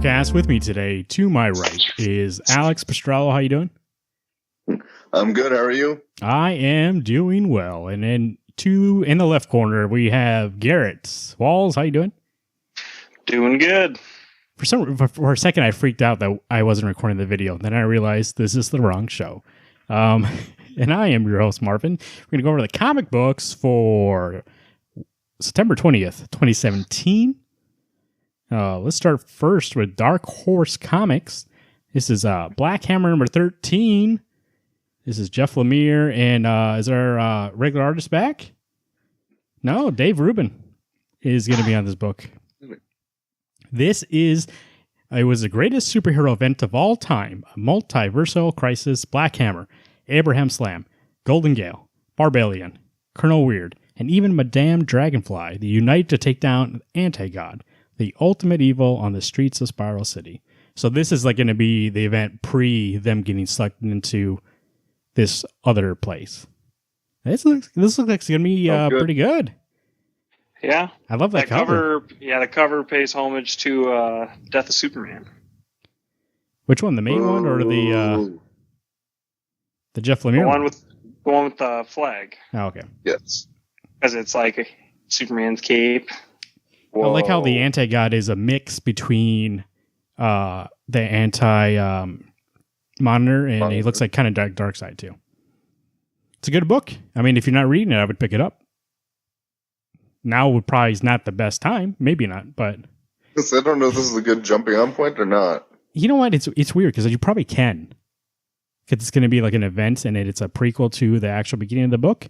Forecast. With me today, to my right, is Alex Pastrello. How you doing? I'm good. How are you? I am doing well. And then in the left corner, we have Garrett Walls. How you doing? Doing good. For a second, I freaked out that I wasn't recording the video. Then I realized this is the wrong show. And I am your host, Marvin. We're going to go over the comic books for September 20th, 2017. Let's start first with Dark Horse Comics. This is Black Hammer number 13. This is Jeff Lemire, and is our regular artist back? No, Dave Rubin is going to be on this book. It was the greatest superhero event of all time. A multiversal crisis, Black Hammer, Abraham Slam, Golden Gale, Barbalian, Colonel Weird, and even Madame Dragonfly, they unite to take down Anti-God, the ultimate evil on the streets of Spiral City. So this is like going to be the event pre them getting sucked into this other place. This looks like it's going to be pretty good. Yeah. I love that cover. Yeah, the cover pays homage to Death of Superman. Which one? The main one or the Jeff Lemire one? The one with the flag. Oh, okay. Yes. Because it's like Superman's cape. Whoa. I like how the anti-god is a mix between the anti-monitor and he looks like kind of dark side too. It's a good book. I mean, if you're not reading it, I would pick it up. Now would probably is not the best time. Maybe not, but... I don't know if this is a good jumping on point or not. You know what? It's weird because you probably can. Because it's going to be like an event and it's a prequel to the actual beginning of the book.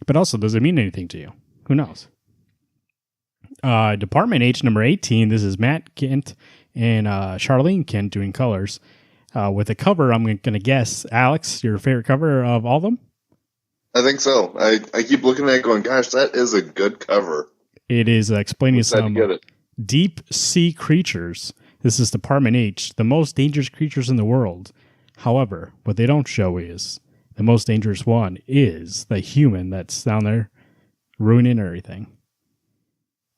But also, does it mean anything to you? Who knows? Department H number 18. This is Matt Kent and Charlene Kent doing colors. With a cover, I'm going to guess, Alex, your favorite cover of all of them? I think so. I keep looking at it going, gosh, that is a good cover. It is explaining some deep sea creatures. This is Department H, the most dangerous creatures in the world. However, what they don't show is the most dangerous one is the human that's down there ruining everything.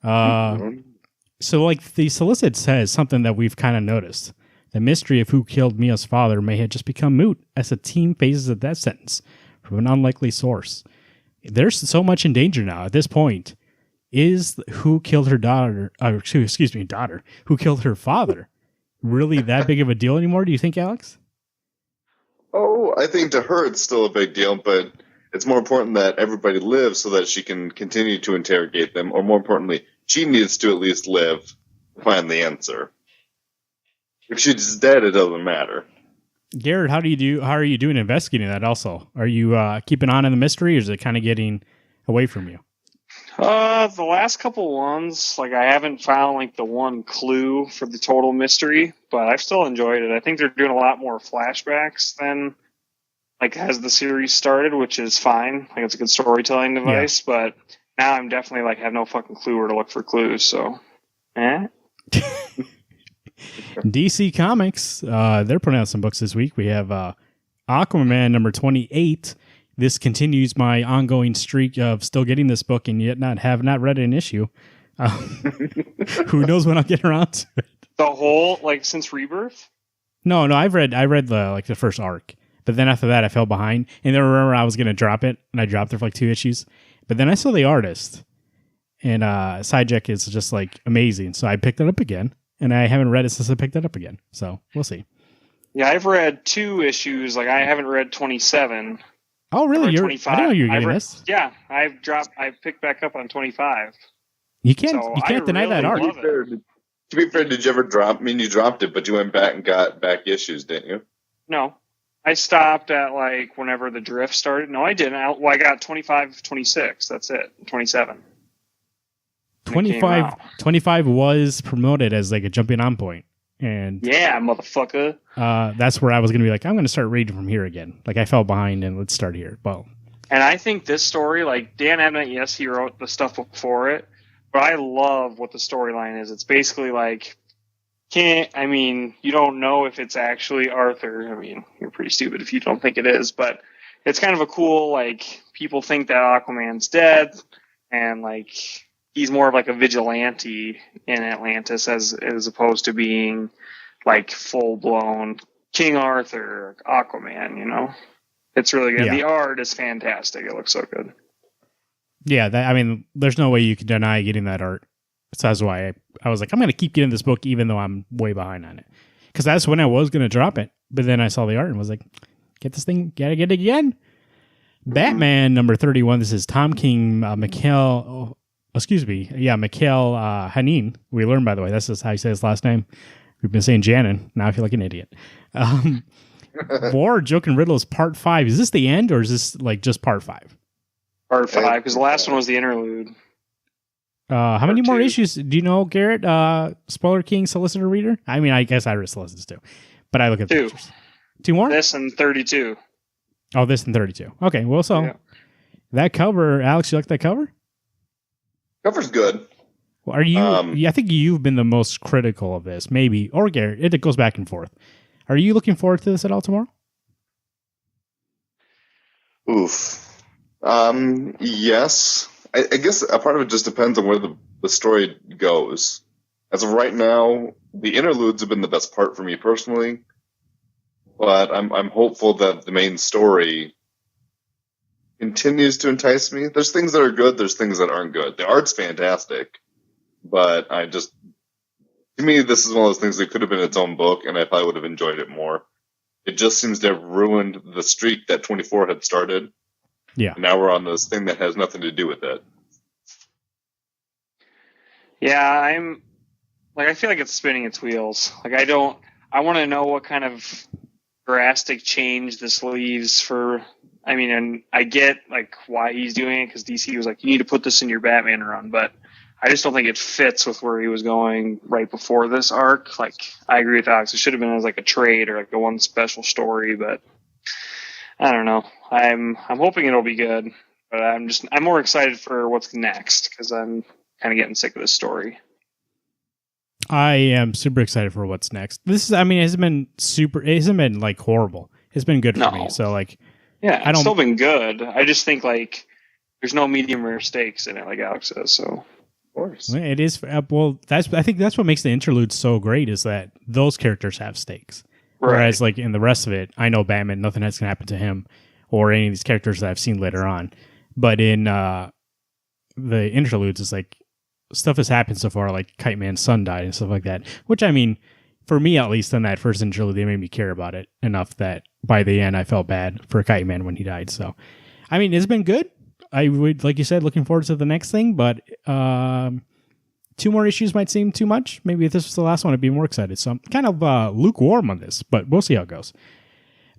So like the solicit says something that we've kind of noticed. The mystery of who killed Mia's father may have just become moot as the team faces a death sentence from an unlikely source. There's so much in danger now at this point. Is who killed her daughter, who killed her father, really that big of a deal anymore, do you think, Alex? Oh, I think to her it's still a big deal, but it's more important that everybody lives so that she can continue to interrogate them, or more importantly, she needs to at least live to find the answer. If she's dead, it doesn't matter. Garrett, how are you doing investigating that also? Are you keeping on in the mystery, or is it kind of getting away from you? The last couple ones, like I haven't found like the one clue for the total mystery, but I've still enjoyed it. I think they're doing a lot more flashbacks than like as the series started, which is fine. Like it's a good storytelling device, but now I'm definitely like have no fucking clue where to look for clues. So, DC Comics, they're putting out some books this week. We have Aquaman number 28. This continues my ongoing streak of still getting this book and yet have not read an issue. Who knows when I'll get around to it? The whole since Rebirth? No, I've read the first arc, but then after that I fell behind, and then remember I was gonna drop it, and I dropped it for 2 issues. But then I saw the artist, and Sidejek is just amazing, so I picked it up again. And I haven't read it since I picked it up again. So we'll see. Yeah, I've read 2 issues. I haven't read 27. Oh, really? I didn't know you were getting this. Yeah, I've picked back up on 25. You can't deny that art. To be fair, did you ever drop? I mean, you dropped it, but you went back and got back issues, didn't you? No. I stopped at whenever the drift started. No, I didn't. I got 25, 26. That's it. 27. 25 was promoted as a jumping on point. And yeah, motherfucker. That's where I was going to be I'm going to start reading from here again. I fell behind and let's start here. Well, and I think this story, Dan Abnett, yes, he wrote the stuff before it, but I love what the storyline is. It's basically you don't know if it's actually Arthur. I mean, you're pretty stupid if you don't think it is, but it's kind of a cool, people think that Aquaman's dead and he's more of like a vigilante in Atlantis as opposed to being like full blown King Arthur, Aquaman. You know, it's really good. Yeah. The art is fantastic. It looks so good. Yeah, I mean, there's no way you can deny getting that art. So that's why I was like, I'm going to keep getting this book even though I'm way behind on it. Because that's when I was going to drop it. But then I saw the art and was like, get this thing, gotta get it again. Batman number 31. This is Tom King, Mikhail Hanin. We learned, by the way, that's just how you say his last name. We've been saying Janin. Now I feel like an idiot. War, Joke, and Riddles Part 5. Is this the end or is this like just Part 5? Part 5, because the last one was the interlude. How many more issues do you know, Garrett? Spoiler King, solicitor reader? I mean, I guess I read solicitors too, but I look at the pictures. 2 more? This and 32. Oh, this and 32. Okay, well, so that cover, Alex, you like that cover? Cover's good. Well, are you? I think you've been the most critical of this, maybe, or Garrett. It goes back and forth. Are you looking forward to this at all tomorrow? Oof. Yes. I guess a part of it just depends on where the story goes. As of right now, the interludes have been the best part for me personally, but I'm hopeful that the main story continues to entice me. There's things that are good, there's things that aren't good. The art's fantastic, but to me, this is one of those things that could have been its own book, and I probably would have enjoyed it more. It just seems to have ruined the streak that 24 had started. Yeah. And now we're on this thing that has nothing to do with it. Yeah, I feel like it's spinning its wheels. Like, I want to know what kind of drastic change this leaves for, and I get, like, why he's doing it, because DC was like, you need to put this in your Batman run, but I just don't think it fits with where he was going right before this arc. Like, I agree with Alex. It should have been as, like, a trade or, like, a one special story, but I don't know. I'm hoping it'll be good, but I'm more excited for what's next because I'm kind of getting sick of this story. I am super excited for what's next. This is, it hasn't been like horrible. It's been good for me. So like, yeah, it's still been good. I just think like there's no medium rare stakes in it, like Alex says. So of course it is. Well, I think that's what makes the interlude so great is that those characters have stakes. Right. Whereas, like, in the rest of it, I know Batman, nothing that's going to happen to him or any of these characters that I've seen later on. But in the interludes, it's like, stuff has happened so far, like Kite Man's son died and stuff like that. Which, for me at least, in that first interlude, they made me care about it enough that by the end, I felt bad for Kite Man when he died. So, it's been good. I would, like you said, looking forward to the next thing, but 2 more issues might seem too much. Maybe if this was the last one, I'd be more excited. So I'm kind of lukewarm on this, but we'll see how it goes.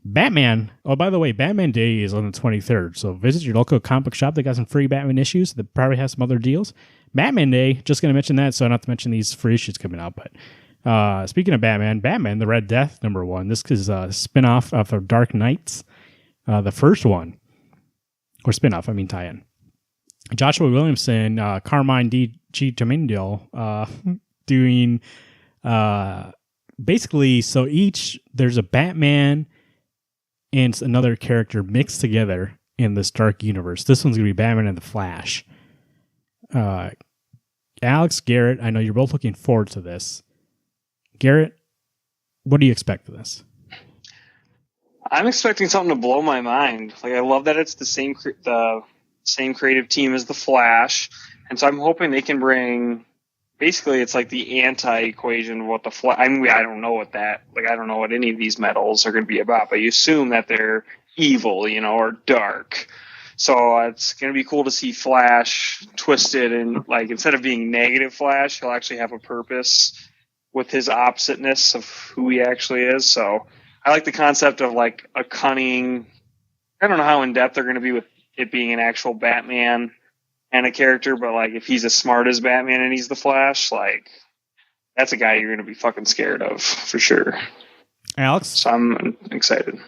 Batman. Oh, by the way, Batman Day is on the 23rd. So visit your local comic book shop. They got some free Batman issues. They probably have some other deals. Batman Day, just going to mention that, so not to mention these free issues coming out. But speaking of Batman, The Red Death, #1. This is a spinoff of Dark Knights. The first one. Or spinoff, tie-in. Joshua Williamson, Carmine D. G. Tamindale, doing basically, so there's a Batman and another character mixed together in this dark universe. This one's going to be Batman and the Flash. Alex, Garrett, I know you're both looking forward to this. Garrett, what do you expect for this? I'm expecting something to blow my mind. Like, I love that it's the same creative team as the Flash, and so I'm hoping they can bring. Basically, it's like the anti-equation of what the Flash. I don't know what I don't know what any of these metals are going to be about, but you assume that they're evil, or dark. So it's going to be cool to see Flash twisted and, like, instead of being negative Flash, he'll actually have a purpose with his oppositeness of who he actually is. So I like the concept of, like, a cunning. I don't know how in depth they're going to be with it being an actual Batman and a character, but, like, if he's as smart as Batman and he's the Flash, like, that's a guy you're going to be fucking scared of for sure. Alex? So I'm excited.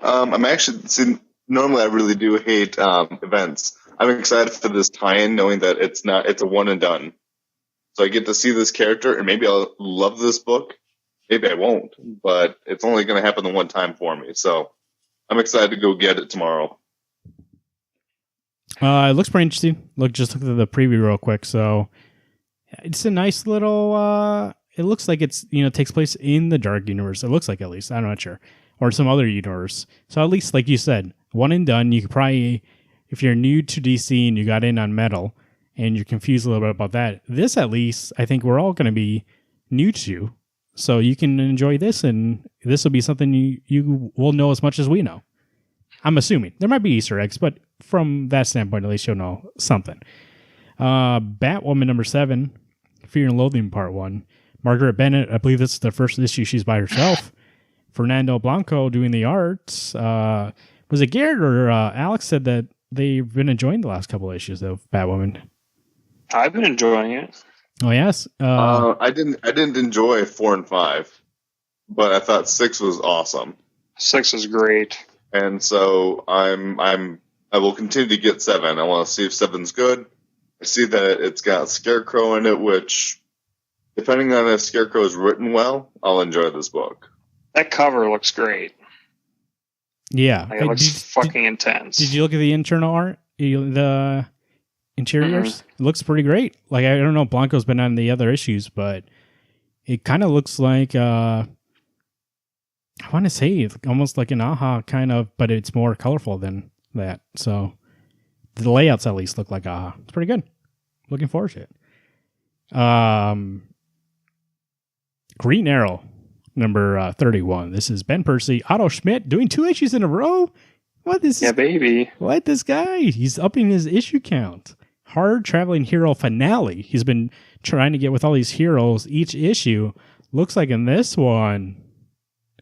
I'm actually, normally I really do hate events. I'm excited for this tie-in, knowing that it's a one and done. So I get to see this character, and maybe I'll love this book. Maybe I won't, but it's only going to happen the one time for me. So I'm excited to go get it tomorrow. It looks pretty interesting. Just look at the preview real quick. So it's a nice little. It looks like it's takes place in the Dark Universe. It looks like, at least, I'm not sure, or some other universe. So at least, like you said, one and done. You could probably, if you're new to DC and you got in on Metal and you're confused a little bit about that, this at least I think we're all going to be new to. So you can enjoy this, and this will be something you will know as much as we know. I'm assuming there might be Easter eggs, but from that standpoint, at least you'll know something. Batwoman number 7, Fear and Loathing Part 1. Margaret Bennett, I believe this is the first issue she's by herself. Fernando Blanco doing the art. Was it Garrett or Alex said that they've been enjoying the last couple of issues of Batwoman? I've been enjoying it. Oh yes. I didn't enjoy 4 and 5, but I thought 6 was awesome. 6 is great. And so I will continue to get 7. I want to see if 7's good. I see that it's got Scarecrow in it, which, depending on if Scarecrow is written well, I'll enjoy this book. That cover looks great. Yeah. Like, it looks fucking intense. Did you look at the internal art? The interiors? Mm-hmm. It looks pretty great. Like, I don't know, Blanco's been on the other issues, but it kind of looks like I want to say almost like an AHA kind of, but it's more colorful than that. So the layouts at least look like AHA. It's pretty good. Looking forward to it. Green Arrow, number 31. This is Ben Percy, Otto Schmidt doing 2 issues in a row. What is this? Yeah, baby. What this guy? He's upping his issue count. Hard Traveling Hero finale. He's been trying to get with all these heroes each issue. Looks like in this one,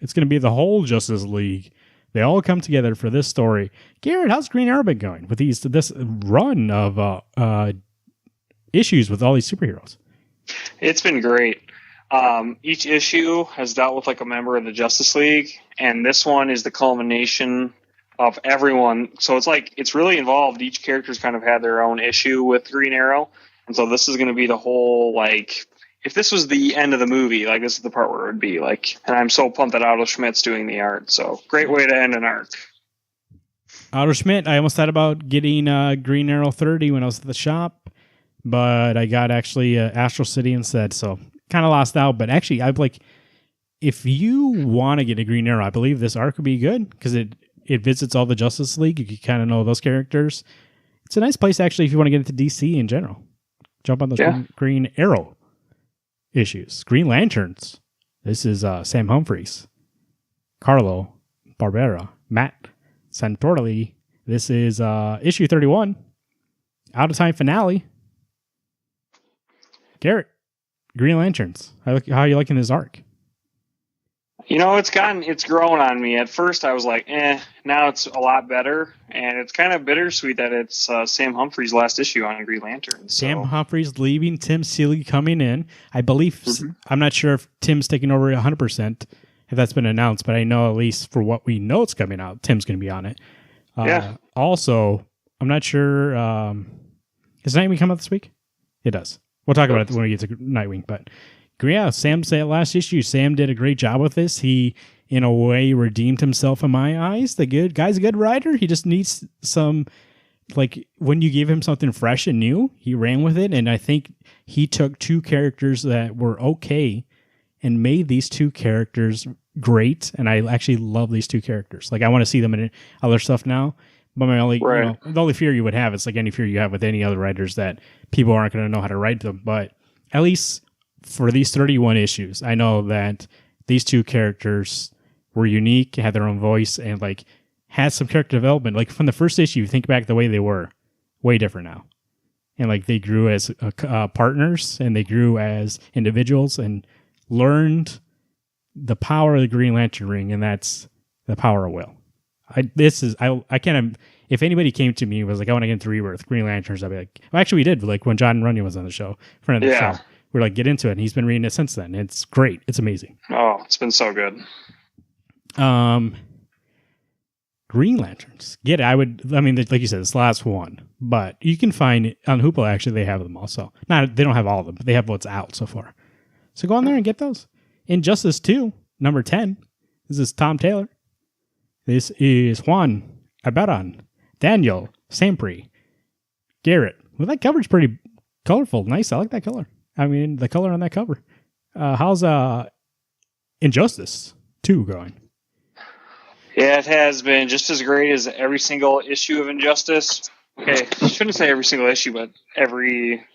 it's going to be the whole Justice League. They all come together for this story. Garrett, how's Green Arrow been going with this run of issues with all these superheroes? It's been great. Each issue has dealt with like a member of the Justice League, and this one is the culmination of everyone. So it's really involved. Each character's kind of had their own issue with Green Arrow, and so this is going to be the whole, like, if this was the end of the movie, like, this is the part where it would be, like, and I'm so pumped that Otto Schmidt's doing the art. So great way to end an arc. Otto Schmidt, I almost thought about getting Green Arrow 30 when I was at the shop, but I got actually Astral City instead, so kind of lost out. But actually, I'm like, if you want to get a Green Arrow, I believe this arc would be good because it visits all the Justice League. You can kind of know those characters. It's a nice place, actually, if you want to get into DC in general. Jump on those Green Arrow issues. Green Lanterns. This is Sam Humphries, Carlo Barbera, Matt Santorelli. This is issue 31. Out of time finale. Garrett, Green Lanterns. How are you liking this arc? It's grown on me. At first I was like, now it's a lot better. And it's kind of bittersweet that it's Sam Humphries' last issue on Green Lantern. So. Sam Humphries leaving, Tim Seeley coming in. I believe, I'm not sure if Tim's taking over 100%, if that's been announced, but I know at least for what we know it's coming out, Tim's going to be on it. Also, I'm not sure, does Nightwing come out this week? It does. We'll talk about it when we get to Nightwing, but yeah, Sam said last issue, Sam did a great job with this. He, in a way, redeemed himself in my eyes. The good guy's a good writer. He just needs some, like, when you give him something fresh and new, he ran with it. And I think he took 2 characters that were okay and made these 2 characters great. And I actually love these 2 characters. Like, I want to see them in other stuff now. But my only, the only fear you would have, it's like any fear you have with any other writers, that people aren't going to know how to write them. But at least for these 31 issues, I know that these 2 characters were unique, had their own voice, and like had some character development. Like from the first issue, think back the way they were, way different now. And like they grew as partners, and they grew as individuals, and learned the power of the Green Lantern ring, and that's the power of will. I can't. If anybody came to me and was like, I want to get into Rebirth, Green Lanterns, I'd be like, well, actually we did. Like when John Runyon was on the show, friend of the show. We're like, get into it. And he's been reading it since then. It's great. It's amazing. Oh, it's been so good. Green Lanterns. Get it. Like you said, it's the last one. But you can find on Hoopla, actually, they have them also. They don't have all of them, but they have what's out so far. So go on there and get those. Injustice 2, number 10. This is Tom Taylor. This is Juan Abaran, Daniel Sampri, Garrett. Well, that cover's pretty colorful. Nice. I like that color. I mean, the color on that cover. How's Injustice 2 going? Yeah, it has been just as great as every single issue of Injustice. Okay, I shouldn't say every single issue, but every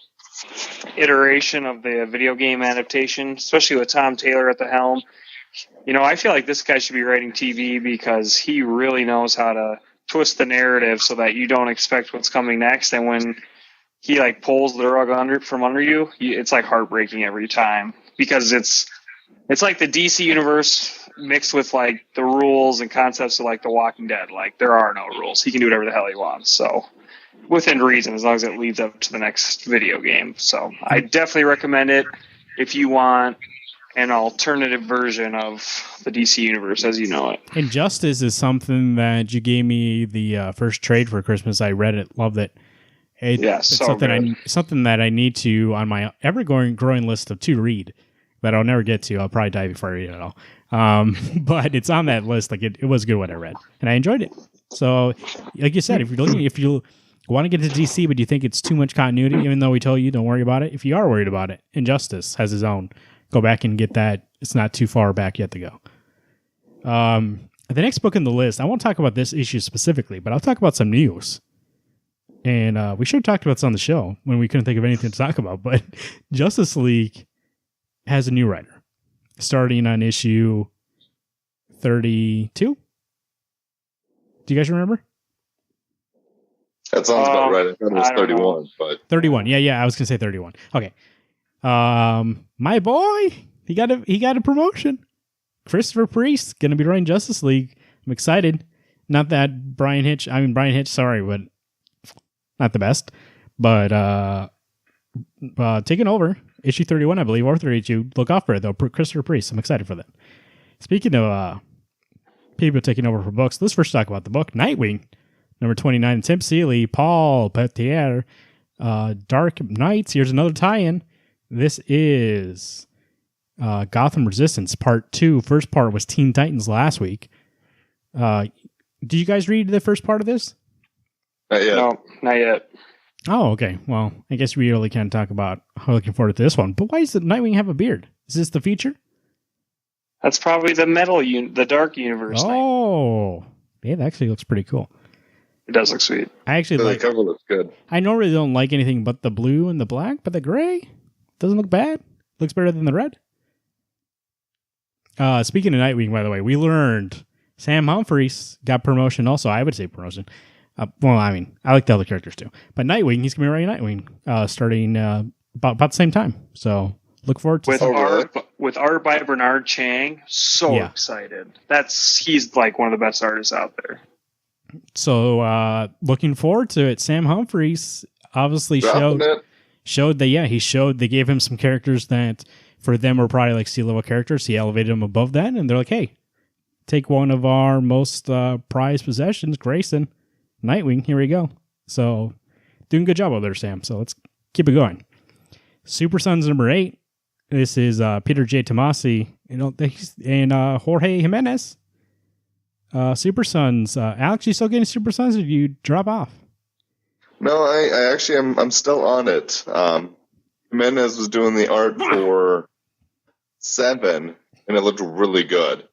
iteration of the video game adaptation, especially with Tom Taylor at the helm. I feel like this guy should be writing TV because he really knows how to twist the narrative so that you don't expect what's coming next. And when he pulls the rug from under you, it's heartbreaking every time because it's like the DC universe mixed with the rules and concepts of The Walking Dead. There are no rules. He can do whatever the hell he wants. So within reason, as long as it leads up to the next video game. So I definitely recommend it if you want an alternative version of the DC universe as you know it. Injustice is something that you gave me the first trade for Christmas. I read it, loved it. It's so something that I need to on my ever-growing list of to read, but I'll never get to. I'll probably die before I read it all. But it's on that list. It was good what I read, and I enjoyed it. So, like you said, if you want to get to DC, but you think it's too much continuity, even though we told you don't worry about it. If you are worried about it, Injustice has his own. Go back and get that. It's not too far back yet to go. The next book on the list, I won't talk about this issue specifically, but I'll talk about some news. And we should have talked about this on the show when we couldn't think of anything to talk about. But Justice League has a new writer starting on issue 32. Do you guys remember? That sounds about right. I thought it was 31, but 31. Yeah. I was gonna say 31. Okay. My boy, he got a promotion. Christopher Priest gonna be writing Justice League. I'm excited. Not that Brian Hitch. Sorry, but not the best. But taking over issue 31, I believe, or 32. Look off for it though. Christopher Priest. I'm excited for that. Speaking of people taking over for books, let's first talk about the book Nightwing, number 29. Tim Seeley, Paul Petier, Dark Knights. Here's another tie-in. This is Gotham Resistance Part 2. First part was Teen Titans last week. Did you guys read the first part of this? Not yet. No, not yet. Oh, okay. Well, I guess we really can't talk about how looking forward to this one. But why does the Nightwing have a beard? Is this the feature? That's probably the Dark Universe thing. Oh, yeah, that actually looks pretty cool. It does look sweet. I actually the cover looks good. I normally don't like anything but the blue and the black, but the gray doesn't look bad. Looks better than the red. Speaking of Nightwing, by the way, we learned Sam Humphries got promotion also. I would say promotion. Well, I mean, I like the other characters too. But Nightwing, he's going to be writing Nightwing starting about the same time. So look forward to with art by Bernard Chang. So excited. He's one of the best artists out there. So looking forward to it. Sam Humphries obviously showed that, they gave him some characters that for them were probably C-level characters. He elevated them above that, and they're like, hey, take one of our most prized possessions, Grayson, Nightwing, here we go. So doing a good job over there, Sam. So let's keep it going. Super Sons number 8. This is Peter J. Tomasi and Jorge Jimenez. Super Sons. Alex, you still getting Super Sons, or did you drop off? No, I actually I'm still on it. Jimenez was doing the art for 7, and it looked really good.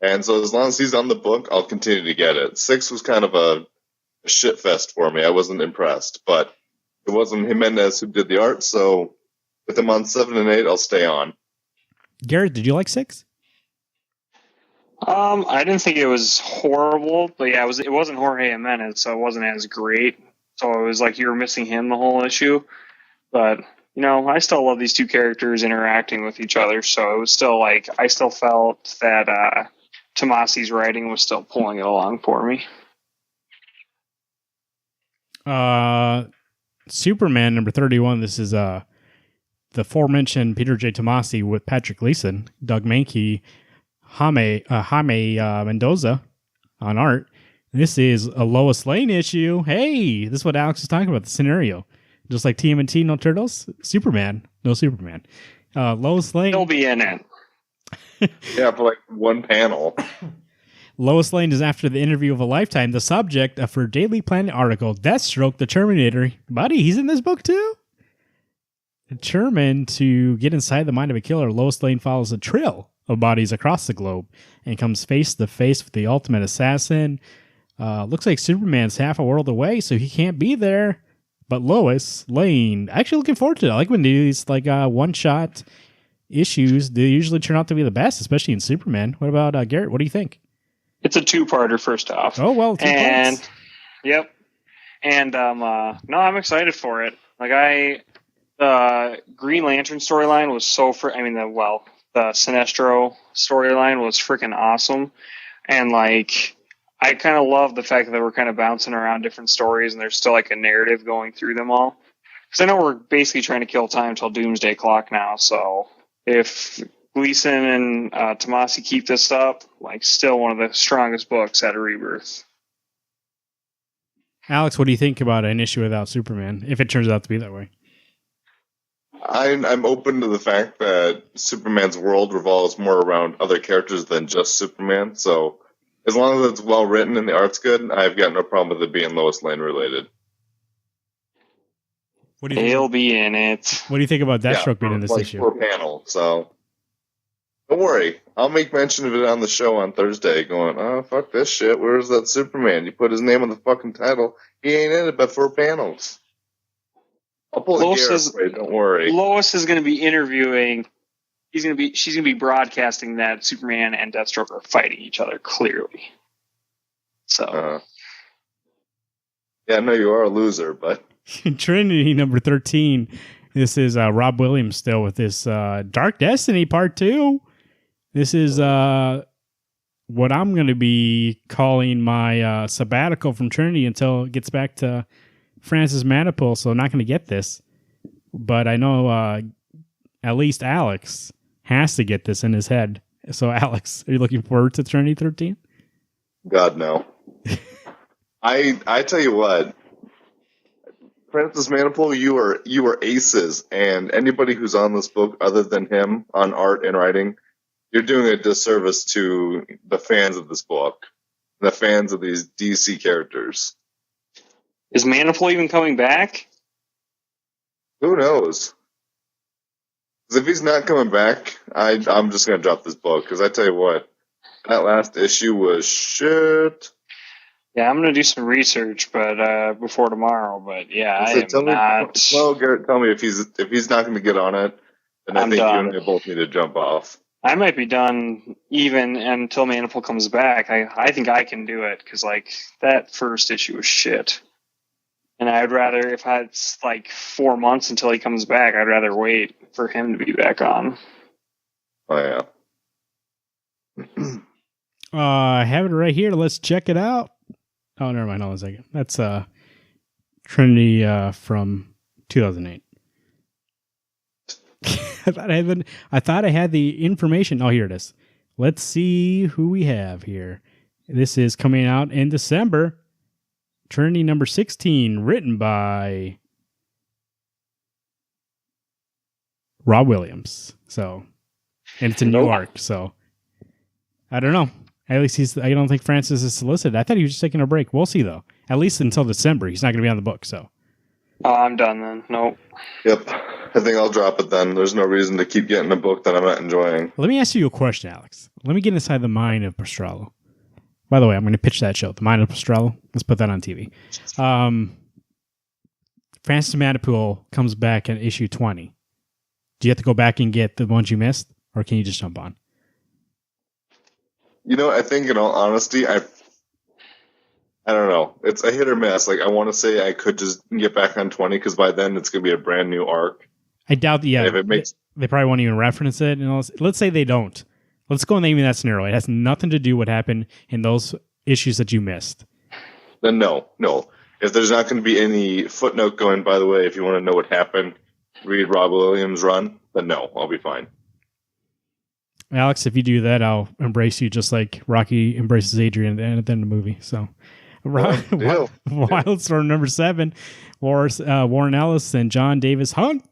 And so as long as he's on the book, I'll continue to get it. 6 was kind of a shit fest for me. I wasn't impressed, but it wasn't Jimenez who did the art, so with him on 7 and 8, I'll stay on. Garrett, did you like 6? I didn't think it was horrible, but yeah, it wasn't Jorge Jimenez, so it wasn't as great. So it was like you were missing him the whole issue. But, I still love these two characters interacting with each other, so it was still I still felt that Tomasi's writing was still pulling it along for me. Superman number 31. This is the aforementioned Peter J. Tomasi with Patrick Gleason, Doug Mankey, Jaime Mendoza on art. This is a Lois Lane issue. Hey, this is what Alex is talking about, the scenario. Just like TMNT, no Turtles. Superman, no Superman. Lois Lane. He'll be in it. Yeah, for one panel. Lois Lane is after the interview of a lifetime, the subject of her Daily Planet article, Deathstroke the Terminator. Buddy, he's in this book too? Determined to get inside the mind of a killer, Lois Lane follows a trail of bodies across the globe and comes face to face with the ultimate assassin. Looks like Superman's half a world away, so he can't be there. But Lois Lane, actually looking forward to it. I like when these like one-shot issues, they usually turn out to be the best, especially in Superman. What about Garrett? What do you think? It's a two-parter, first off. Oh, well, two parts. Yep. And no, I'm excited for it. Like Green Lantern storyline was the Sinestro storyline was freaking awesome. And like, I kind of love the fact that we're kind of bouncing around different stories and there's still like a narrative going through them all. Because I know we're basically trying to kill time till Doomsday Clock now. So if Gleason and Tomasi keep this up, like still one of the strongest books out of Rebirth. Alex, what do you think about an issue without Superman, if it turns out to be that way? I'm open to the fact that Superman's world revolves more around other characters than just Superman. So as long as it's well written and the art's good, I've got no problem with it being Lois Lane related. What do you think? He'll be in it. What do you think about Deathstroke being in this issue? For a panel, so don't worry. I'll make mention of it on the show on Thursday. Going, oh fuck this shit. Where's that Superman? You put his name on the fucking title. He ain't in it, but 4 panels. I'll pull it here. Don't worry. Lois is going to be interviewing. She's going to be broadcasting that Superman and Deathstroke are fighting each other clearly. So, yeah, I know you are a loser, but Trinity number 13. This is Rob Williams still with this Dark Destiny Part 2. This is what I'm going to be calling my sabbatical from Trinity until it gets back to Francis Manapul, so I'm not going to get this. But I know at least Alex has to get this in his head. So, Alex, are you looking forward to Trinity 13? God, no. I tell you what, Francis Manapul, you are aces, and anybody who's on this book other than him on art and writing, you're doing a disservice to the fans of this book, the fans of these DC characters. Is Manapul even coming back? Who knows? Because if he's not coming back, I'm just going to drop this book. Because I tell you what, that last issue was shit. Yeah, I'm going to do some research, but before tomorrow. But yeah, I am not. Well, Garrett, tell me if he's not going to get on it, then I think you and me both need to jump off. I might be done even until Manapul comes back. I think I can do it because like that first issue was shit. And I'd rather, if it's like 4 months until he comes back, I'd rather wait for him to be back on. Oh, yeah. I have it right here. Let's check it out. Oh, never mind. Hold on a second. That's Trinity from 2008. I thought I had the information. Oh, here it is. Let's see who we have here. This is coming out in December. Trinity number 16, written by Rob Williams. So, and it's a new arc. So, I don't know. At least I don't think Francis is solicited. I thought he was just taking a break. We'll see though. At least until December, he's not going to be on the book. So, I'm done then. Nope. Yep. I think I'll drop it then. There's no reason to keep getting a book that I'm not enjoying. Let me ask you a question, Alex. Let me get inside the mind of Pastrello. By the way, I'm going to pitch that show, The Mind of Pastrello. Let's put that on TV. Francis Manapul comes back in issue 20. Do you have to go back and get the ones you missed, or can you just jump on? You know, I think in all honesty, I don't know. It's a hit or miss. Like, I want to say I could just get back on 20 because by then it's going to be a brand new arc. I doubt. Yeah, if it makes they probably won't even reference it. Let's say they don't. Let's go and name that scenario. It has nothing to do with what happened in those issues that you missed. Then no. If there's not going to be any footnote going, by the way, if you want to know what happened, read Rob Williams' run, then no, I'll be fine. Alex, if you do that, I'll embrace you just like Rocky embraces Adrian at the end of the movie. So, Wildstorm number 7, Warren Ellis and John Davis Hunt.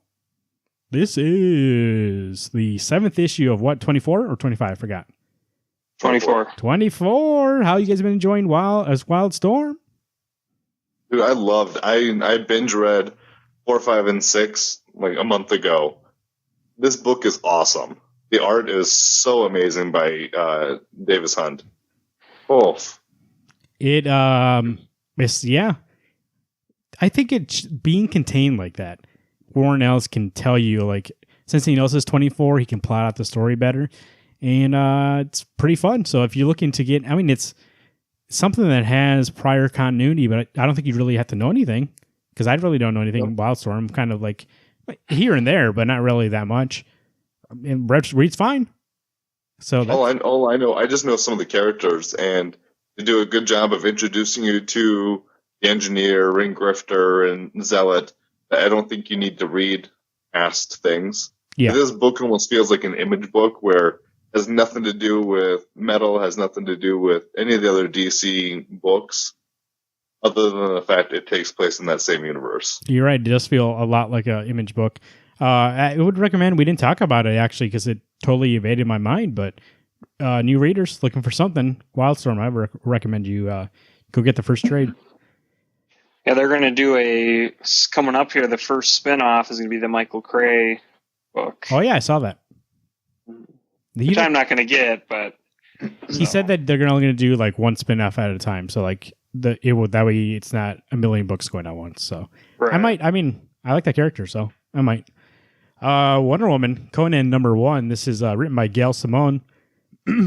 This is the 7th issue of what, 24 or 25? I forgot. 24. 24. How you guys been enjoying Wildstorm? Dude, I binge read 4, 5, and 6 like a month ago. This book is awesome. The art is so amazing by Davis Hunt. Oh. It's, yeah. I think it's being contained like that. Warren Ellis can tell you, like, since he knows it's 24, he can plot out the story better. And it's pretty fun. So if you're looking to get, I mean, it's something that has prior continuity, but I don't think you really have to know anything, because I really don't know anything about Wildstorm. I'm kind of like here and there, but not really that much. And reads fine. So all I know, I just know some of the characters, and they do a good job of introducing you to the engineer, ring grifter, and zealot. I don't think you need to read past things. Yeah. This book almost feels like an image book where it has nothing to do with metal, has nothing to do with any of the other DC books, other than the fact it takes place in that same universe. You're right. It does feel a lot like an image book. I would recommend, we didn't talk about it actually because it totally evaded my mind, but new readers looking for something, Wildstorm, I recommend you go get the first trade. Yeah, they're going to do coming up here, the first spin-off is going to be the Michael Cray book. Oh, yeah, I saw that. Which I'm not going to get, but... He said that they're only going to do like one spin-off at a time, so like that way it's not a million books going at once. So right. I like that character, so I might. Wonder Woman, Conan #1. This is written by Gail Simone.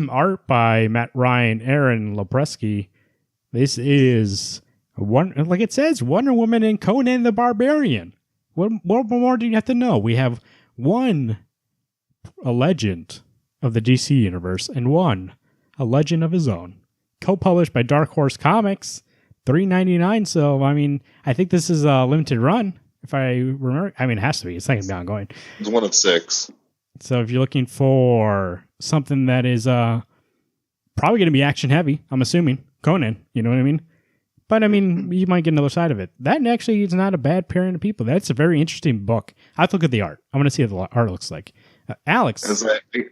Art by Matt Ryan, Aaron Lopresky. This is like it says, Wonder Woman and Conan the Barbarian. What more do you have to know? We have a legend of the DC universe and a legend of his own. Co-published by Dark Horse Comics, $3.99. So I think this is a limited run. If I remember, it has to be. It's not going to be ongoing. It's one of 6. So if you're looking for something that is probably going to be action heavy, I'm assuming Conan. You know what I mean? But you might get another side of it. That actually is not a bad pairing of people. That's a very interesting book. I have to look at the art. I want to see what the art looks like. Alex,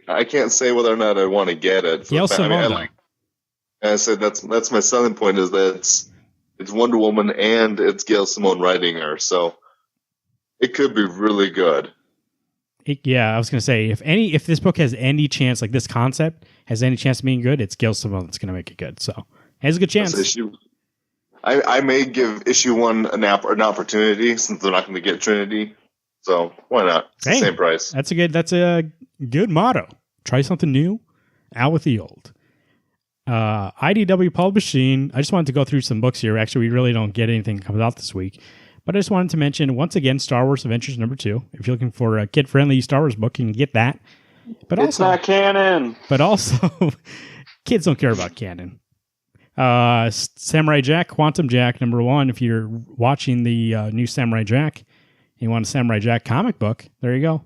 I can't say whether or not I want to get it. I said that's my selling point is that it's Wonder Woman and it's Gail Simone writing her, so it could be really good. I was gonna say if this book has any chance, like this concept has any chance of being good, it's Gail Simone that's gonna make it good. So it has a good chance. I may give issue 1 an opportunity since they're not going to get Trinity. So why not? It's the same price. That's a good motto. Try something new, out with the old. IDW Publishing. I just wanted to go through some books here. Actually, we really don't get anything that comes out this week. But I just wanted to mention, once again, Star Wars Adventures #2. If you're looking for a kid-friendly Star Wars book, you can get that. But it's not canon. But also, kids don't care about canon. Samurai Jack, Quantum Jack #1. If you're watching the new Samurai Jack, you want a Samurai Jack comic book, there you go. You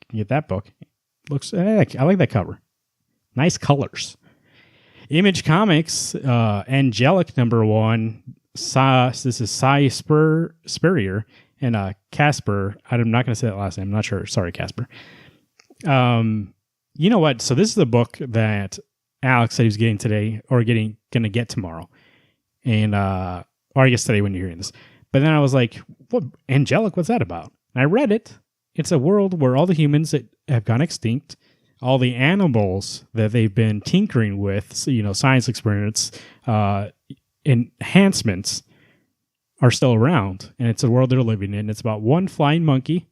can get that book. I like that cover. Nice colors. Image Comics, Angelic #1. This is Cy Spurrier and Casper. I'm not going to say that last name. I'm not sure. Sorry, Casper. You know what? So this is the book that Alex said he was getting today, or going to get tomorrow. And, or I guess today when you're hearing this. But then I was like, what, Angelic, what's that about? And I read it. It's a world where all the humans that have gone extinct, all the animals that they've been tinkering with, science experiments, enhancements are still around. And it's a world they're living in. It's about one flying monkey,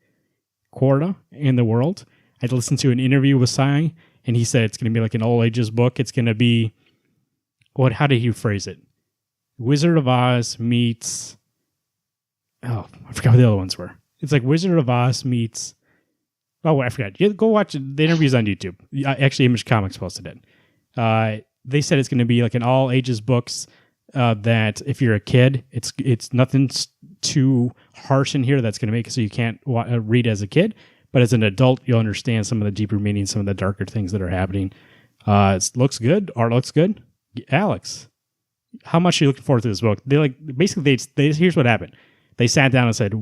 Corda, in the world. I listened to an interview with Cy, and he said it's going to be like an old ages book. It's going to be, how did he phrase it? Wizard of Oz meets... Oh, I forgot what the other ones were. It's like Wizard of Oz meets... Oh, I forgot. You go watch the interviews on YouTube. Actually, Image Comics posted it. They said it's going to be like an all ages books that if you're a kid, it's nothing too harsh in here that's going to make it so you can't read as a kid. But as an adult, you'll understand some of the deeper meanings, some of the darker things that are happening. It looks good. Art looks good. Alex, how much are you looking forward to this book? Basically, here's what happened. They sat down and said,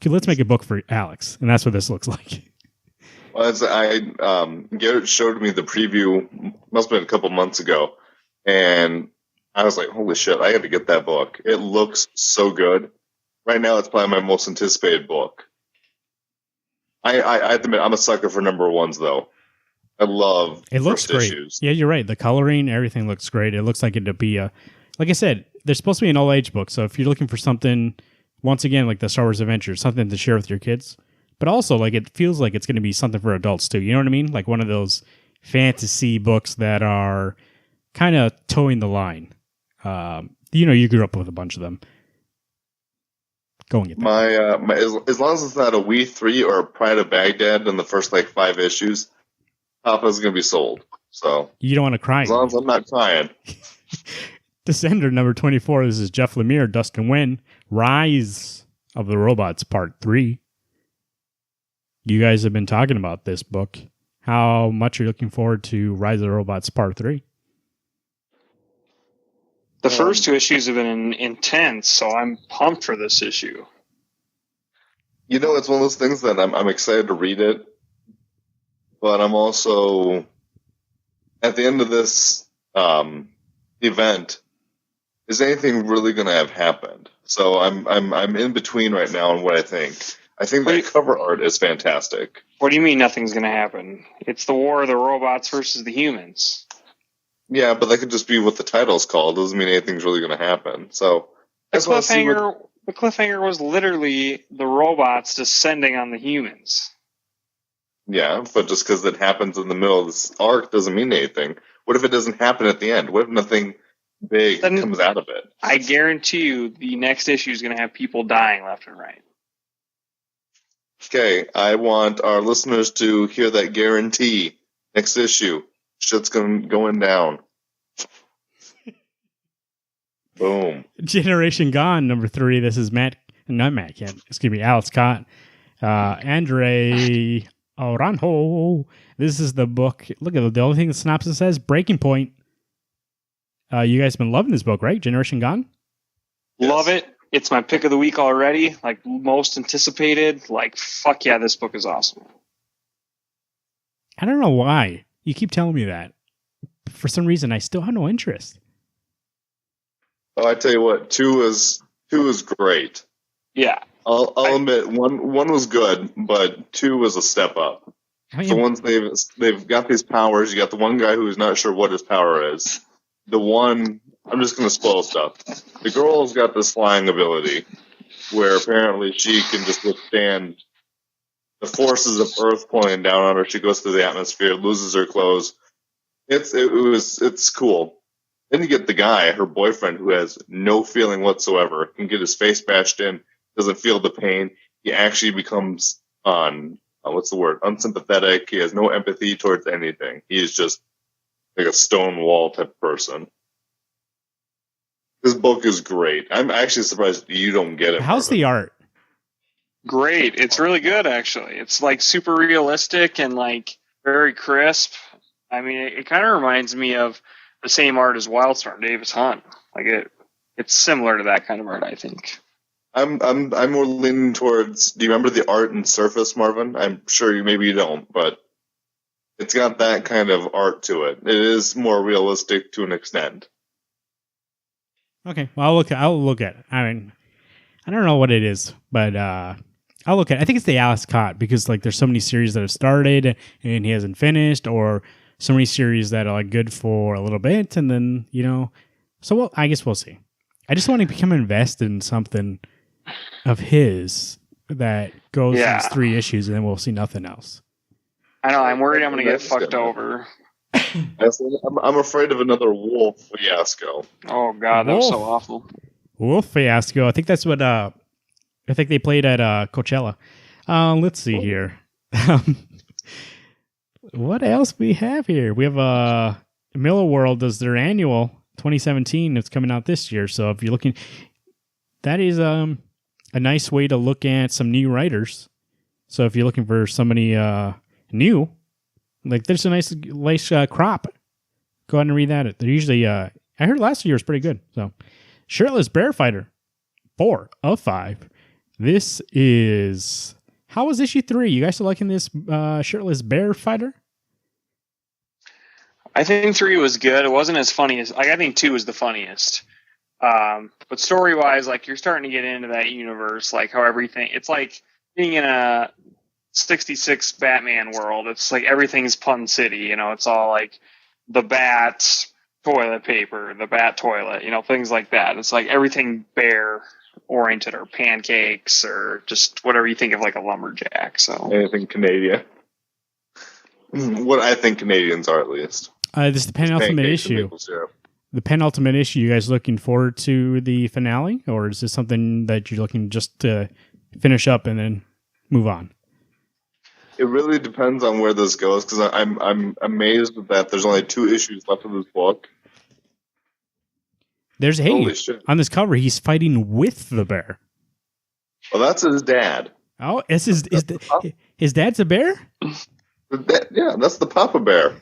let's make a book for Alex. And that's what this looks like. Well, Garrett showed me the preview, must have been a couple months ago, and I was like, holy shit, I got to get that book. It looks so good. Right now, it's probably my most anticipated book. I have to admit, I'm a sucker for number ones, though. I love it. Looks first great. issues. Yeah, you're right. The coloring, everything looks great. It looks like it'd be like I said, there's supposed to be an all-age book. So if you're looking for something, once again, like the Star Wars Adventures, something to share with your kids, but also like it feels like it's going to be something for adults too. You know what I mean? Like one of those fantasy books that are kind of towing the line. You grew up with a bunch of them. Go and get that. As long as it's not a We 3 or a Pride of Baghdad in the first 5 issues, Papa's going to be sold. So you don't want to cry. As long as I'm not crying. Descender number 24. This is Jeff Lemire, Dustin Nguyen, Rise of the Robots Part 3. You guys have been talking about this book. How much are you looking forward to Rise of the Robots Part 3? The first 2 issues have been intense, so I'm pumped for this issue. It's one of those things that I'm excited to read it, but I'm also, at the end of this event, is anything really going to have happened? So I'm in between right now on what I think. I think the cover art is fantastic. What do you mean nothing's going to happen? It's the war of the robots versus the humans. Yeah, but that could just be what the title's called. It doesn't mean anything's really going to happen. So the cliffhanger was literally the robots descending on the humans. Yeah, but just because it happens in the middle of this arc doesn't mean anything. What if it doesn't happen at the end? What if nothing big comes out of it? I guarantee you the next issue is going to have people dying left and right. Okay, I want our listeners to hear that guarantee. Next issue, shit's going down. Boom. Generation Gone, number 3. This is Alex Cott. Andre Oranjo. This is the book. Look at the only thing the synopsis says, Breaking Point. You guys have been loving this book, right? Generation Gone? Yes. Love it. It's my pick of the week already. Most anticipated. Fuck yeah, this book is awesome. I don't know why. You keep telling me that. For some reason, I still have no interest. Oh, I tell you what, 2 is great. Yeah. I'll admit, one was good, but 2 was a step up. So once they've got these powers, you got the one guy who's not sure what his power is. The one, I'm just going to spoil stuff. The girl's got this flying ability where apparently she can just withstand the forces of Earth pulling down on her. She goes through the atmosphere, loses her clothes. It's cool. Then you get the guy, her boyfriend, who has no feeling whatsoever, can get his face bashed in, doesn't feel the pain. He actually becomes unsympathetic. He has no empathy towards anything. He is just like a stone wall type of person. This book is great. I'm actually surprised you don't get it. How's the art? Great. It's really good, actually. It's super realistic and very crisp. I mean, it kind of reminds me of the same art as Wildstorm, Davis Hunt. It's similar to that kind of art, I think. I'm more leaning towards. Do you remember the art in Surface, Marvin? I'm sure maybe you don't, but it's got that kind of art to it. It is more realistic to an extent. Okay, well, I'll look at it. I mean, I don't know what it is, but I'll look at it. I think it's the Alex Cott because there's so many series that have started and he hasn't finished, or so many series that are good for a little bit, and then so I guess we'll see. I just want to become invested in something of his that goes these 3 issues, and then we'll see nothing else. I know. I'm worried I'm going to get fucked over. I'm afraid of another Wolf fiasco. Oh God, that was so awful. Wolf fiasco. I think that's what. I think they played at Coachella. Let's see here. What else we have here? We have Miller World does their annual 2017. It's coming out this year. So if you're looking, that is a nice way to look at some new writers. So if you're looking for somebody new, there's a nice crop. Go ahead and read that. They're usually, I heard last year was pretty good. So Shirtless Bear Fighter, 4 of 5. This is How was issue 3? You guys are liking this shirtless bear fighter? I think 3 was good. It wasn't as funny as I think 2 was the funniest. But story wise, like you're starting to get into that universe, like how everything. It's like being in a 66 Batman world. It's like everything's Pun City. You know, it's all like the Bat toilet paper, the Bat toilet. You know, things like that. It's like everything bear oriented, or pancakes, or just whatever you think of like a lumberjack. So anything Canadian. What I think Canadians are, at least. This is the penultimate issue. The penultimate issue. You guys looking forward to the finale, or is this something that you're looking just to finish up and then move on? It really depends on where this goes, because I'm amazed that there's only 2 issues left of this book. There's on this cover. He's fighting with the bear. Well, that's his dad. Oh, his dad's a bear? Yeah, that's the Papa Bear.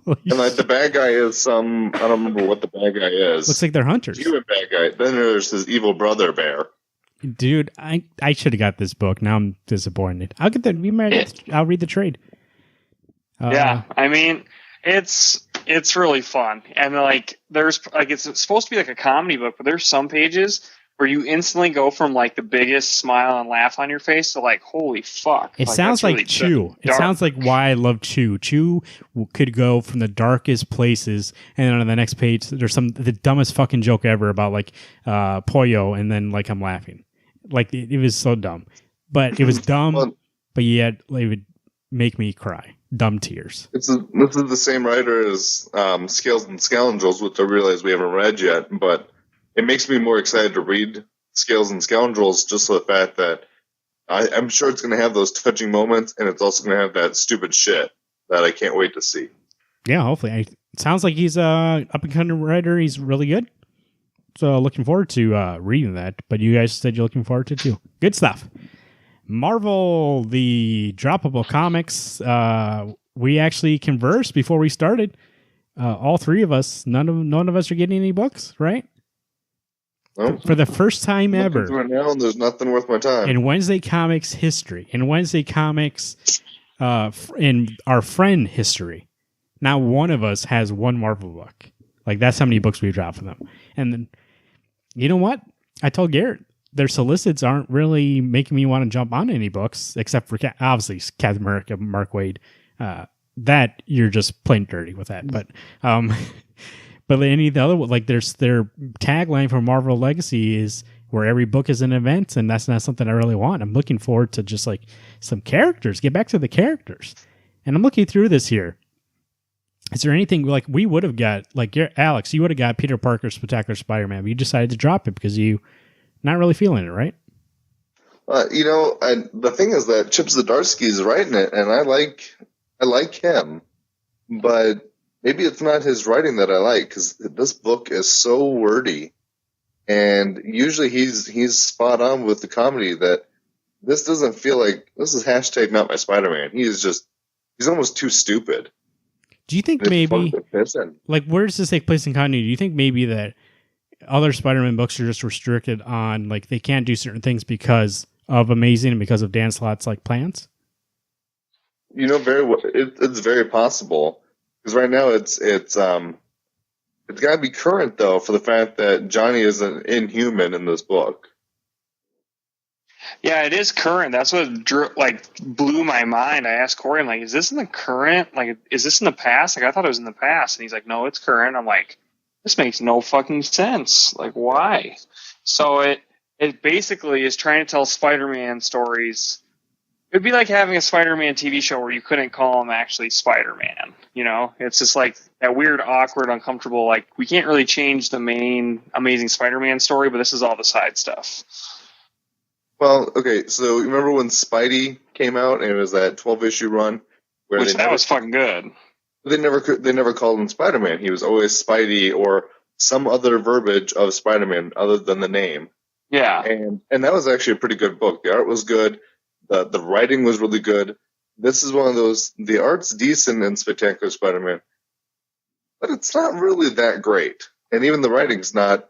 And like the bad guy is some, I don't remember what the bad guy is. Looks like they're hunters. Human bad guy. Then there's his evil brother bear. Dude, I should have got this book. Now I'm disappointed. I'll get that. I'll read the trade. Yeah, I mean, it's really fun, and like there's like it's supposed to be like a comedy book, but there's some pages where you instantly go from like the biggest smile and laugh on your face to like, holy fuck. It sounds like really Chew. It sounds like why I love Chew. Chew could go from the darkest places, and then on the next page there's the dumbest fucking joke ever about like Pollo, and then like I'm laughing. Like it was so dumb. But it was dumb, but yet it would make me cry. Dumb tears. This is the same writer as Scales and Scoundrels, which I realize we haven't read yet, but it makes me more excited to read Scales and Scoundrels just for the fact that I'm sure it's going to have those touching moments, and it's also going to have that stupid shit that I can't wait to see. Yeah, hopefully. It sounds like he's a up-and-coming writer. He's really good. So looking forward to reading that. But you guys said you're looking forward to it too. Good stuff. Marvel, the droppable comics. We actually conversed before we started. All 3 of us. None of us are getting any books, right? Nope. For the first time ever. Right now, there's nothing worth my time. In Wednesday Comics history, in Wednesday Comics, in our friend history, not one of us has one Marvel book. Like that's how many books we've dropped from them. And then, you know what? I told Garrett their solicits aren't really making me want to jump on any books, except for obviously Captain America, Mark Waid. That you're just plain dirty with that, but. But any of the other, like their tagline for Marvel Legacy is where every book is an event, and that's not something I really want. I'm looking forward to just like some characters, get back to the characters. And I'm looking through this here. Is there anything like we would have got, like Alex, you would have got Peter Parker's Spectacular Spider-Man, but you decided to drop it because you not really feeling it, right? The thing is that Chip Zdarsky is writing it, and I like him, but maybe it's not his writing that I like, because this book is so wordy, and usually he's spot on with the comedy. That this doesn't feel like this is hashtag not my Spider-Man. He's almost too stupid. Do you think maybe like where does this take place in continuity? Do you think maybe that other Spider-Man books are just restricted on like they can't do certain things because of Amazing and because of Dan Slott's like plans? Very well. It's very possible. Because right now it's got to be current though, for the fact that Johnny is an Inhuman in this book. Yeah, it is current. That's what blew my mind. I asked Corey, I'm like, "Is this in the current? Like, is this in the past? Like, I thought it was in the past." And he's like, "No, it's current." I'm like, "This makes no fucking sense. Like, why?" So it basically is trying to tell Spider-Man stories. It'd be like having a Spider-Man TV show where you couldn't call him actually Spider-Man. You know, it's just like that weird, awkward, uncomfortable, like we can't really change the main Amazing Spider-Man story, but this is all the side stuff. Well, okay, so you remember when Spidey came out and it was that 12-issue run? That was fucking good. They never called him Spider-Man. He was always Spidey or some other verbiage of Spider-Man other than the name. Yeah. And that was actually a pretty good book. The art was good. The writing was really good. This is one of those, the art's decent in Spectacular Spider-Man, but it's not really that great. And even the writing's there's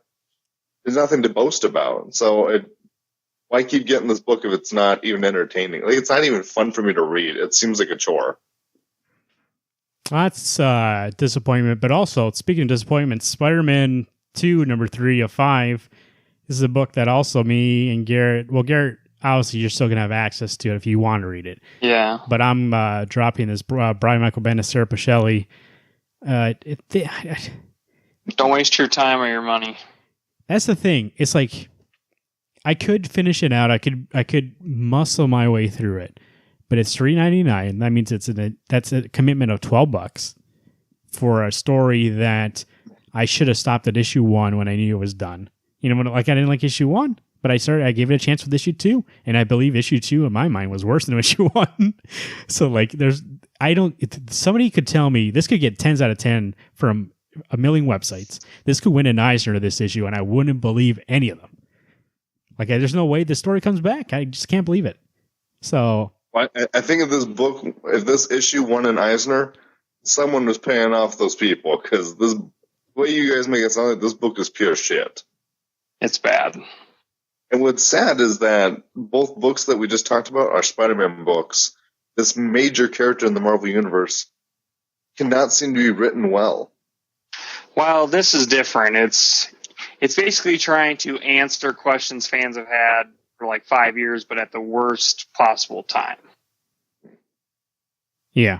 nothing to boast about. So why keep getting this book if it's not even entertaining? Like, it's not even fun for me to read. It seems like a chore. That's disappointment. But also, speaking of disappointment, Spider-Man 2, number 3 of 5, this is a book that also me and Garrett, well, Garrett, obviously you're still going to have access to it if you want to read it. Yeah. But I'm dropping this Brian Michael Bendis, Sarah Pichelli. Don't waste your time or your money. That's the thing. It's like I could finish it out. I could muscle my way through it, but it's $3.99. That means that's a commitment of $12 for a story that I should have stopped at issue 1 when I knew it was done. You know, like I didn't like issue 1, but I gave it a chance with issue 2, and I believe issue 2 in my mind was worse than issue 1. So like, somebody could tell me this could get 10s out of 10 from a million websites. This could win an Eisner this issue, and I wouldn't believe any of them. Like, there's no way the story comes back. I just can't believe it. So I think if this issue won an Eisner, someone was paying off those people, because this way you guys make it sound like this book is pure shit. It's bad. And what's sad is that both books that we just talked about are Spider-Man books. This major character in the Marvel Universe cannot seem to be written well. Well, this is different. It's basically trying to answer questions fans have had for like 5 years, but at the worst possible time. Yeah.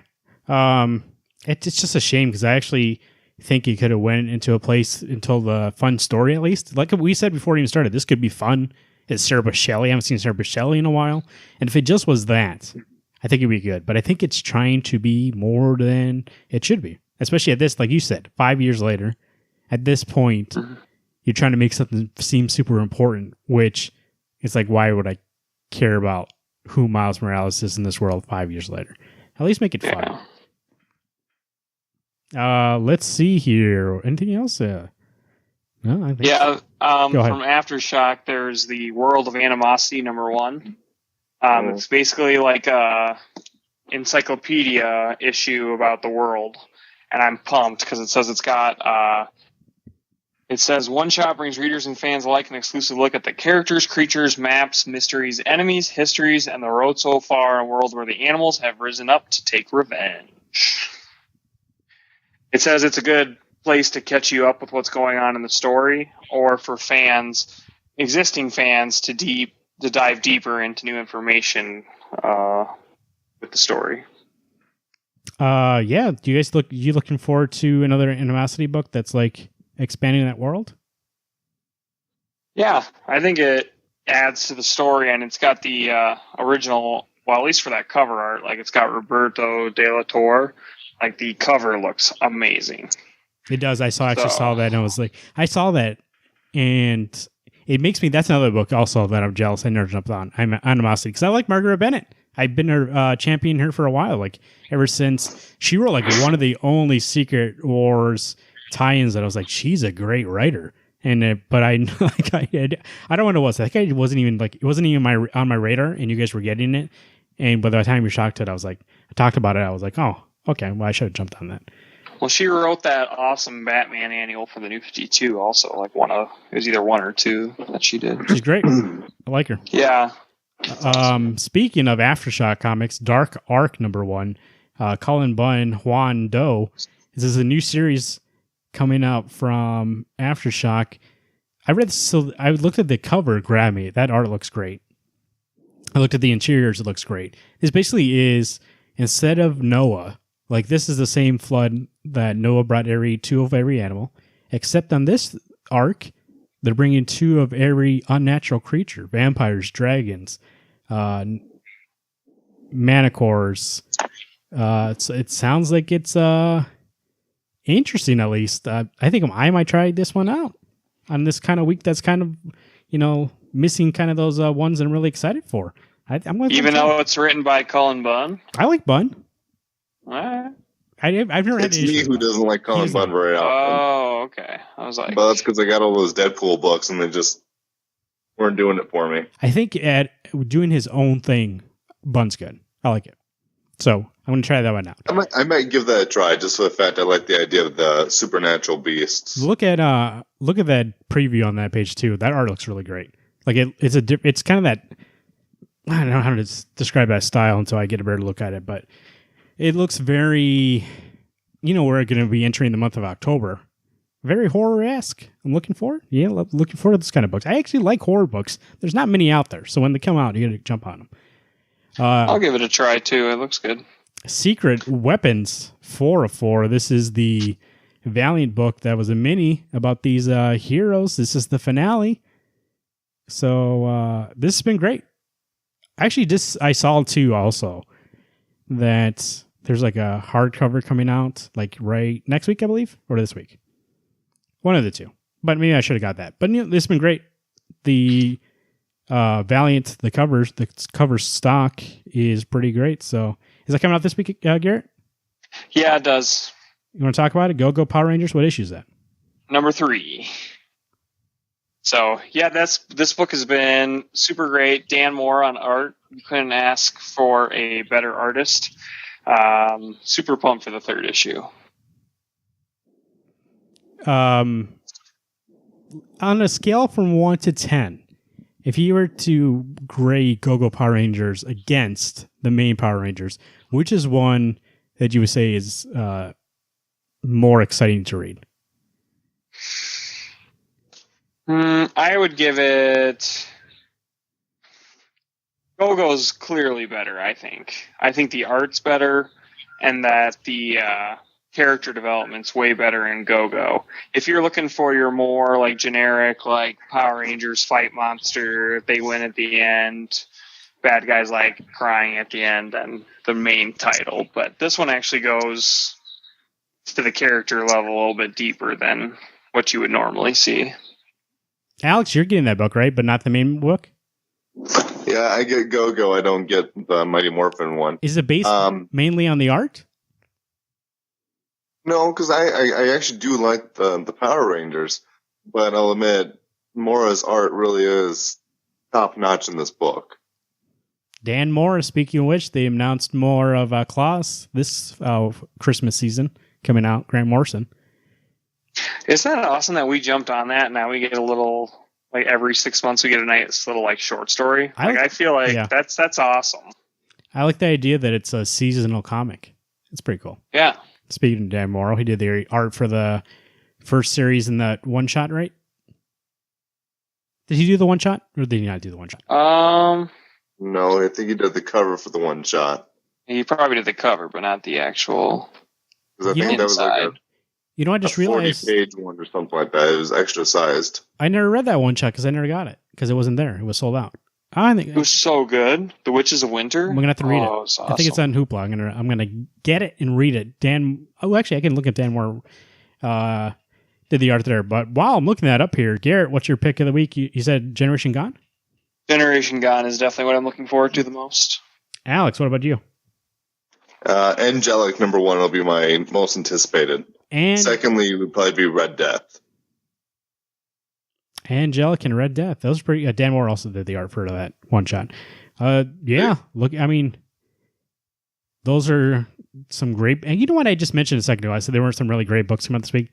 It's just a shame, because I actually think he could have went into a place until the fun story, at least. Like we said before it even started, this could be fun. It's Sarah Pichelli. I haven't seen Sarah Pichelli in a while. And if it just was that, I think it'd be good. But I think it's trying to be more than it should be. Especially at this, like you said, 5 years later. At this point, you're trying to make something seem super important, which it's like, why would I care about who Miles Morales is in this world 5 years later? At least make it fun. Let's see here. Anything else? No, I think from Aftershock, there's the World of Animosity #1. It's basically like a encyclopedia issue about the world, and I'm pumped because it says it says one shot brings readers and fans alike an exclusive look at the characters, creatures, maps, mysteries, enemies, histories, and the road so far in a world where the animals have risen up to take revenge. It says it's a good place to catch you up with what's going on in the story, or for fans, existing fans, to dive deeper into new information with the story. Yeah. Do you guys you looking forward to another Animosity book that's like expanding that world? Yeah, I think it adds to the story, and it's got the original, well, at least for that cover art, like it's got Roberto De La Torre. Like, the cover looks amazing. It does. I saw that, and I was like, I saw that, and it makes me, that's another book also that I'm jealous I never jumped on. I'm Animosity, because I like Margaret Bennett. I've been her championing her for a while, like ever since she wrote like one of the only Secret Wars tie-ins that I was like, she's a great writer. And but I don't know what it was. I think it wasn't even on my radar, and you guys were getting it. And by the time you shocked it, I talked about it. I was like, oh, okay, well, I should have jumped on that. Well, she wrote that awesome Batman annual for the New 52 also, like it was either 1 or 2 that she did. She's great. I like her. Yeah. Speaking of Aftershock comics, Dark Arc #1, Cullen Bunn, Juan Doe. This is a new series coming out from Aftershock. I looked at the cover, grabbed me. That art looks great. I looked at the interiors, it looks great. This basically is, instead of Noah, like this is the same flood that Noah brought two of every animal, except on this arc, they're bringing 2 of every unnatural creature: vampires, dragons, manticores. It sounds like it's interesting, at least. I think I might try this one out on this kind of week that's kind of, missing kind of those ones that I'm really excited for. Even though it's written by Cullen Bunn? I like Bunn. What? I've never had It's me who doesn't like Cullen Bunn very often. Oh, okay. I was like... But that's because I got all those Deadpool books and they just weren't doing it for me. I think at doing his own thing, Bunn's good. I like it. So I'm going to try that one out. I might give that a try, just for the fact I like the idea of the supernatural beasts. Look at that preview on that page too. That art looks really great. Like it's kind of that. I don't know how to describe that style until I get a better look at it, but it looks very. We're going to be entering the month of October. Very horror-esque. I'm looking forward. Yeah, looking forward to this kind of books. I actually like horror books. There's not many out there, so when they come out, you got to jump on them. I'll give it a try too. It looks good. Secret Weapons 4 of 4. This is the Valiant book that was a mini about these heroes. This is the finale. So this has been great. Actually, I saw too also that there's like a hardcover coming out like right next week, I believe, or this week. One of the two. But maybe I should have got that. But this has been great. The Valiant, the cover stock is pretty great. So is that coming out this week, Garrett? Yeah, it does. You want to talk about it? Go Power Rangers. What issue is that? Number 3. So yeah, this book has been super great. Dan Moore on art. You couldn't ask for a better artist. Super pumped for the 3rd issue. On a scale from 1 to 10, if you were to grade Go Power Rangers against the main Power Rangers, which is one that you would say is more exciting to read? I would give it. Go-Go's clearly better, I think. I think the art's better, and that the character development's way better in Go-Go. If you're looking for your more like generic, like Power Rangers fight monster, they win at the end, bad guys like crying at the end, and the main title. But this one actually goes to the character level a little bit deeper than what you would normally see. Alex, you're getting that book, right? But not the main book? Yeah, I get Go-Go. I don't get the Mighty Morphin one. Is it based mainly on the art? No, because I actually do like the Power Rangers, but I'll admit Mora's art really is top notch in this book. Dan Moore, speaking of which, they announced more of Claus this Christmas season coming out. Grant Morrison. Isn't that awesome that we jumped on that? Now we get a little, like every 6 months we get a nice little like short story. I feel like that's awesome. I like the idea that it's a seasonal comic. It's pretty cool. Yeah. Speaking of Dan Morrow, he did the art for the first series in that one shot, right? Did he do the one shot, or did he not do the one shot? No, I think he did the cover for the one shot. He probably did the cover, but not the actual. Because I think that was like I just realized 40-page one or something like that. It was extra sized. I never read that one shot because I never got it because it wasn't there. It was sold out. I think it was so good. The Witches of Winter. I'm gonna have to read it. Awesome. I think it's on Hoopla. I'm gonna get it and read it. Actually, I can look at Dan Moore. Did the art there, but while I'm looking that up here, Garrett, what's your pick of the week? You said Generation Gone. Generation Gone is definitely what I'm looking forward to the most. Alex, what about you? Angelic number 1 will be my most anticipated. And secondly, would probably be Red Death. Angelic and Red Death. Those are pretty. Dan Moore also did the art for that one shot. Yeah. Look, I mean, those are some great. And you know what? I just mentioned a second ago. I said there weren't some really great books coming out this week.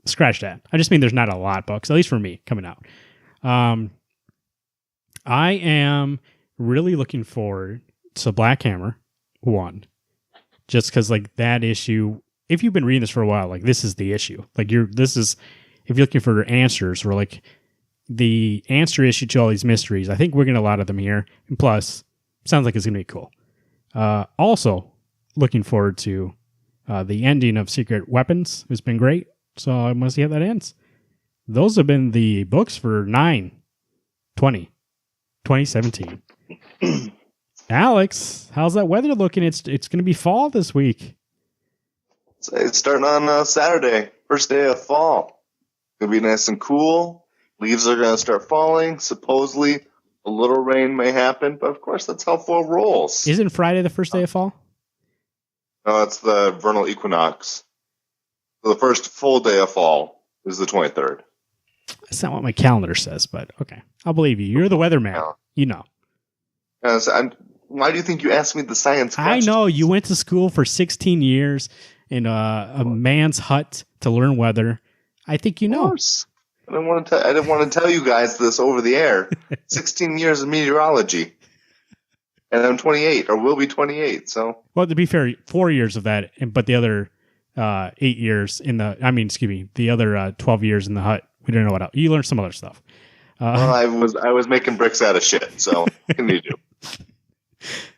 Scratch that. I just mean there's not a lot of books, at least for me, coming out. I am really looking forward to Black Hammer 1, just because like that issue. If you've been reading this for a while, like this is the issue. Like if you're looking for answers, or like the answer issue to all these mysteries, I think we're getting a lot of them here. And plus, sounds like it's gonna be cool. Also, looking forward to the ending of Secret Weapons. It's been great. So I want to see how that ends. Those have been the books for 9/20/2017. Alex, how's that weather looking? It's going to be fall this week. It's starting on Saturday, first day of fall. It's going to be nice and cool. Leaves are going to start falling. Supposedly, a little rain may happen, but of course, that's how fall rolls. Isn't Friday the first day of fall? No, it's the vernal equinox. So the first full day of fall is the 23rd. That's not what my calendar says, but okay. I'll believe you. You're the weatherman. Yeah. You know. Why do you think you asked me the science question? I know. You went to school for 16 years in a man's hut to learn weather. I think you know. I didn't want to tell you guys this over the air. 16 years of meteorology. And I'm 28, or will be 28, so. Well, to be fair, 4 years of that, but the other 8 years the other 12 years in the hut, we didn't know what else. You learned some other stuff. Well, I was making bricks out of shit, so what can you do?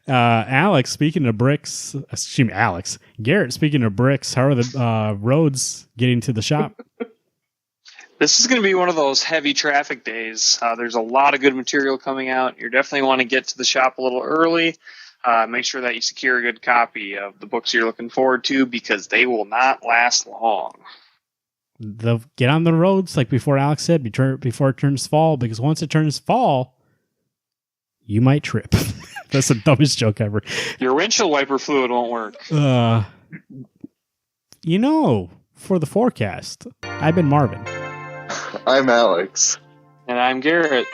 Alex, speaking of bricks, excuse me, Alex. Garrett, speaking of bricks, how are the roads getting to the shop? This is going to be one of those heavy traffic days. There's a lot of good material coming out. You definitely want to get to the shop a little early. Make sure that you secure a good copy of the books you're looking forward to because they will not last long. They'll get on the roads, like before Alex said, before it turns fall, because once it turns fall, you might trip. That's the dumbest joke ever. Your windshield wiper fluid won't work. For the forecast, I've been Marvin. I'm Alex. And I'm Garrett.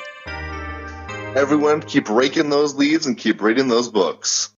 Everyone, keep raking those leaves and keep reading those books.